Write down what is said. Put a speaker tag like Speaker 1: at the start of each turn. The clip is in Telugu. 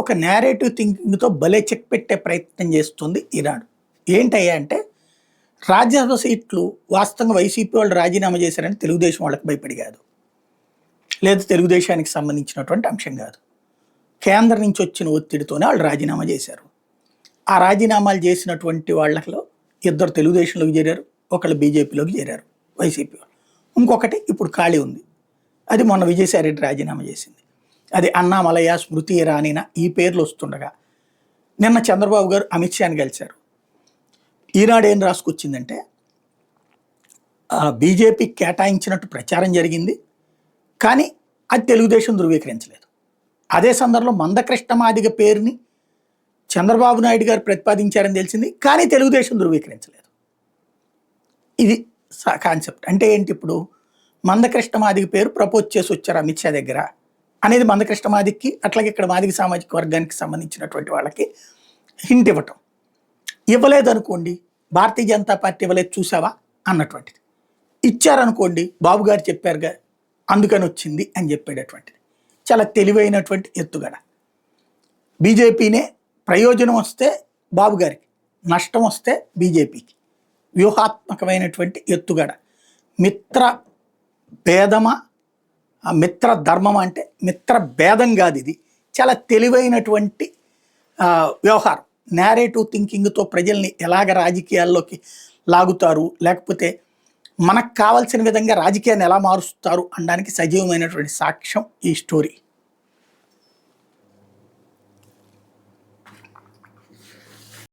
Speaker 1: ఒక నేరేటివ్ థింకింగ్‌తో భలే చెక్ పెట్టే ప్రయత్నం చేస్తుంది ఈనాడు. ఏంటయ్యా అంటే, రాజ్యసభ సీట్లు వాస్తవంగా వైసీపీ వాళ్ళు రాజీనామా చేశారని తెలుగుదేశం వాళ్ళకి భయపడి కాదు. లేదా తెలుగుదేశానికి సంబంధించినటువంటి అంశం కాదు. కేంద్రం నుంచి వచ్చిన ఒత్తిడితోనే వాళ్ళు రాజీనామా చేశారు. ఆ రాజీనామాలు చేసినటువంటి వాళ్ళలో ఇద్దరు తెలుగుదేశంలోకి చేరారు. ఒకళ్ళు బీజేపీలోకి చేరారు వైసీపీ వాళ్ళు. ఇంకొకటి ఇప్పుడు ఖాళీ ఉంది. అది మొన్న విజయసాయిరెడ్డి రాజీనామా చేసింది. అది అన్నామలయ్య, స్మృతి ఇరానీనా ఈ పేర్లు వస్తుండగా నిన్న చంద్రబాబు గారు అమిత్ షాని కలిశారు. ఈనాడు ఏం రాసుకొచ్చిందంటే, బీజేపీకి కేటాయించినట్టు ప్రచారం జరిగింది, కానీ అది తెలుగుదేశం ధృవీకరించలేదు. అదే సందర్భంలో మందకృష్ణ మాదిగ పేరుని చంద్రబాబు నాయుడు గారు ప్రతిపాదించారని తెలిసింది, కానీ తెలుగుదేశం ధృవీకరించలేదు. ఇది కాన్సెప్ట్. అంటే ఏంటి, ఇప్పుడు మందకృష్ణ మాదిగ పేరు ప్రపోజ్ చేసి వచ్చారు అమిత్ షా దగ్గర అనేది మందకృష్ణ మాదిగకి, అట్లాగే ఇక్కడ మాదిగ సామాజిక వర్గానికి సంబంధించినటువంటి వాళ్ళకి హింట్ ఇవ్వటం. ఇవ్వలేదనుకోండి, భారతీయ జనతా పార్టీ ఇవ్వలేదు చూసావా అన్నటువంటిది. ఇచ్చారనుకోండి, బాబు గారు చెప్పారుగా అందుకని వచ్చింది అని చెప్పేటటువంటిది. చాలా తెలివైనటువంటి ఎత్తుగడ. బీజేపీనే ప్రయోజనం వస్తే బాబు గారికి, నష్టం వస్తే బీజేపీకి. వ్యూహాత్మకమైనటువంటి ఎత్తుగడ. మిత్ర భేదమా, మిత్ర ధర్మమా అంటే మిత్ర భేదం కాదు ఇది. చాలా తెలివైనటువంటి వ్యవహారం. నేరేటివ్ థింకింగ్తో ప్రజల్ని ఎలాగ రాజకీయాల్లోకి లాగుతారు, లేకపోతే మనకు కావాల్సిన విధంగా రాజకీయాన్ని ఎలా మారుస్తారు అనడానికి సజీవమైనటువంటి సాక్ష్యం ఈ స్టోరీ.